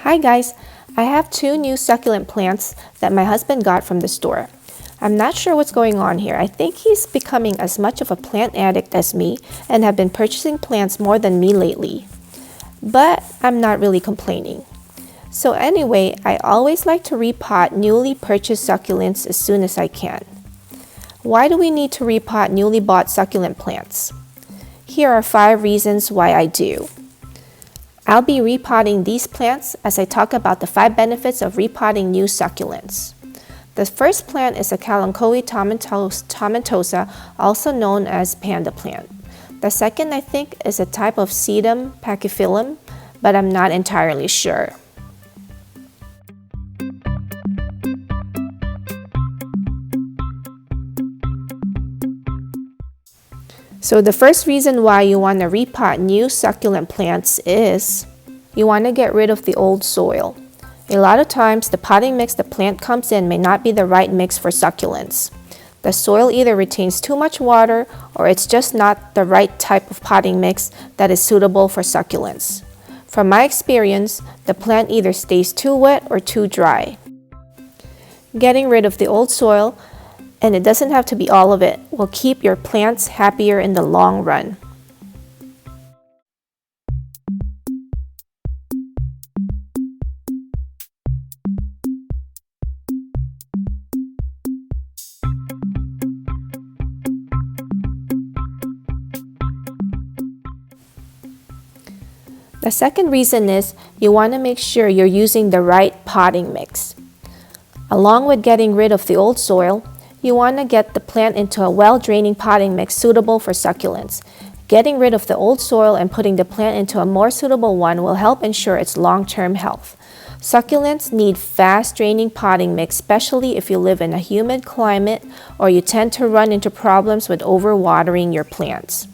Hi guys, I have two new succulent plants that my husband got from the store. I'm not sure what's going on here. I think he's becoming as much of a plant addict as me and have been purchasing plants more than me lately. But I'm not really complaining. So anyway, I always like to repot newly purchased succulents as soon as I can. Why do we need to repot newly bought succulent plants? Here are 5 reasons why I do. I'll be repotting these plants as I talk about the 5 benefits of repotting new succulents. The first plant is a Kalanchoe tomentosa, also known as panda plant. The second, I think, is a type of Sedum pachyphyllum, but I'm not entirely sure. So the first reason why you want to repot new succulent plants is you want to get rid of the old soil. A lot of times the potting mix the plant comes in may not be the right mix for succulents. The soil either retains too much water or it's just not the right type of potting mix that is suitable for succulents. From my experience, the plant either stays too wet or too dry. Getting rid of the old soil, and it doesn't have to be all of it, will keep your plants happier in the long run. The second reason is you want to make sure you're using the right potting mix. Along with getting rid of the old soil, you want to get the plant into a well-draining potting mix suitable for succulents. Getting rid of the old soil and putting the plant into a more suitable one will help ensure its long-term health. Succulents need fast-draining potting mix, especially if you live in a humid climate or you tend to run into problems with overwatering your plants.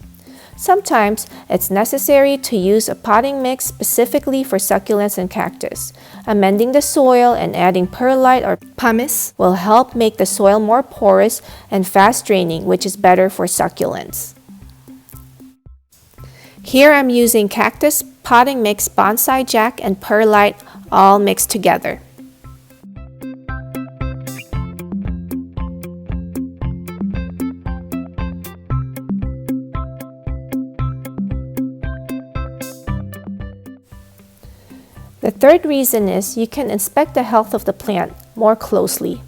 Sometimes it's necessary to use a potting mix specifically for succulents and cactus. Amending the soil and adding perlite or pumice will help make the soil more porous and fast draining, which is better for succulents. Here I'm using cactus potting mix, bonsai jack, and perlite all mixed together. The third reason is you can inspect the health of the plant more closely.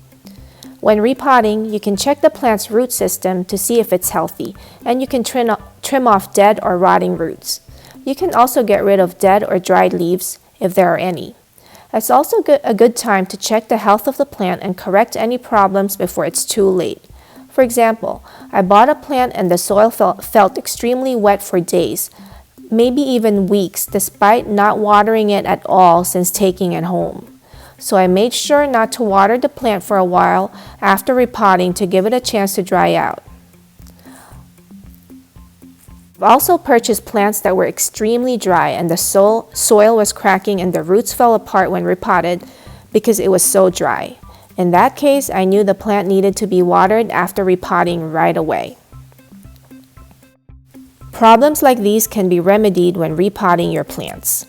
When repotting, you can check the plant's root system to see if it's healthy, and you can trim off dead or rotting roots. You can also get rid of dead or dried leaves if there are any. It's also a good time to check the health of the plant and correct any problems before it's too late. For example, I bought a plant and the soil felt extremely wet for days, maybe even weeks, despite not watering it at all since taking it home. So I made sure not to water the plant for a while after repotting to give it a chance to dry out. I've also purchased plants that were extremely dry and the soil was cracking and the roots fell apart when repotted because it was so dry. In that case, I knew the plant needed to be watered after repotting right away. Problems like these can be remedied when repotting your plants.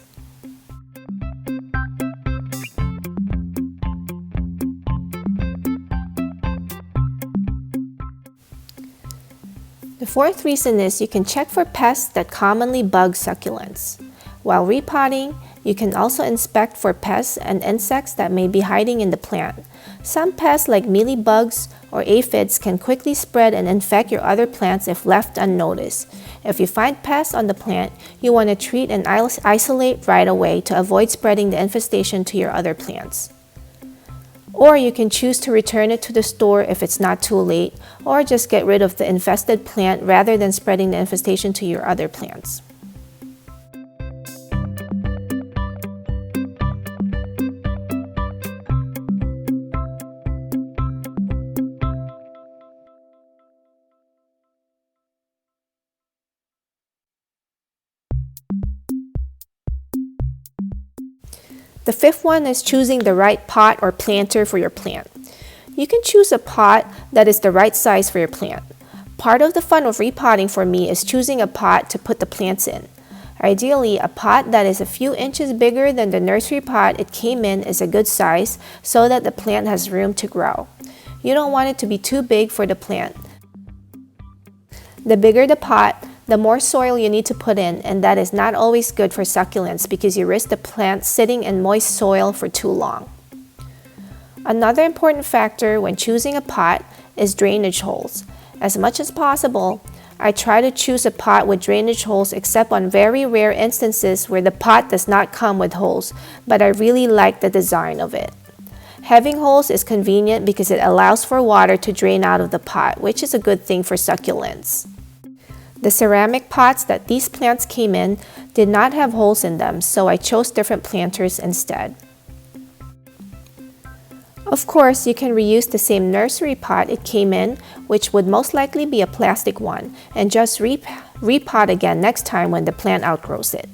The fourth reason is you can check for pests that commonly bug succulents. While repotting, you can also inspect for pests and insects that may be hiding in the plant. Some pests like mealybugs or aphids can quickly spread and infect your other plants if left unnoticed. If you find pests on the plant, you want to treat and isolate right away to avoid spreading the infestation to your other plants. Or you can choose to return it to the store if it's not too late, or just get rid of the infested plant rather than spreading the infestation to your other plants. The fifth one is choosing the right pot or planter for your plant. You can choose a pot that is the right size for your plant. Part of the fun of repotting for me is choosing a pot to put the plants in. Ideally, a pot that is a few inches bigger than the nursery pot it came in is a good size so that the plant has room to grow. You don't want it to be too big for the plant. The bigger the pot, the more soil you need to put in, and that is not always good for succulents because you risk the plant sitting in moist soil for too long. Another important factor when choosing a pot is drainage holes. As much as possible, I try to choose a pot with drainage holes except on very rare instances where the pot does not come with holes, but I really like the design of it. Having holes is convenient because it allows for water to drain out of the pot, which is a good thing for succulents. The ceramic pots that these plants came in did not have holes in them, so I chose different planters instead. Of course, you can reuse the same nursery pot it came in, which would most likely be a plastic one, and just repot again next time when the plant outgrows it.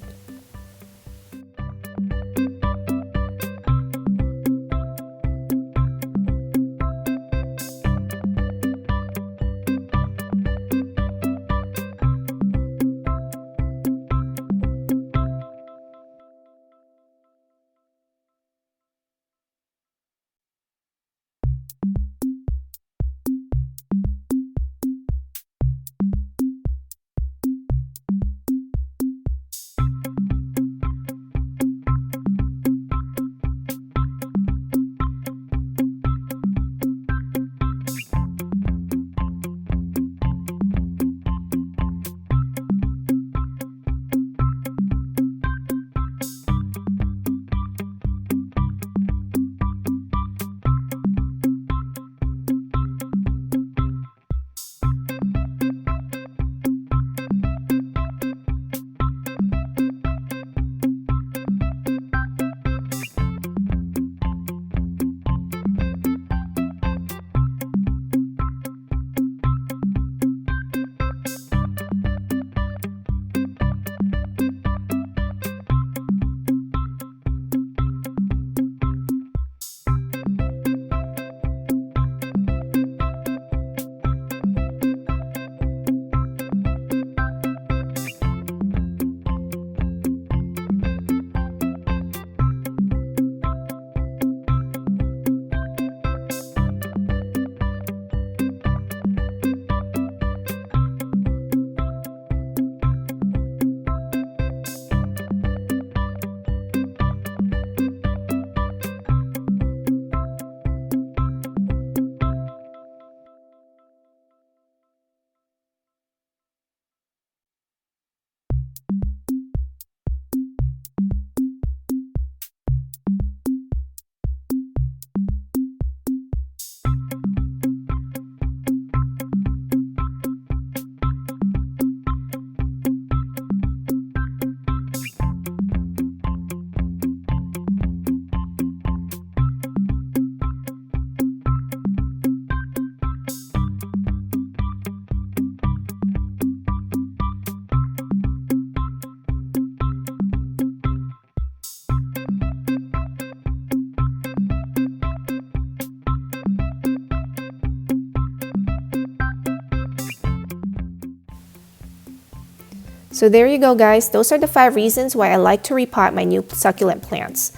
So there you go, guys. Those are the 5 reasons why I like to repot my new succulent plants.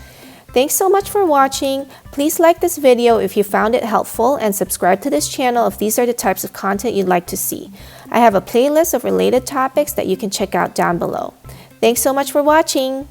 Thanks so much for watching. Please like this video if you found it helpful and subscribe to this channel if these are the types of content you'd like to see. I have a playlist of related topics that you can check out down below. Thanks so much for watching.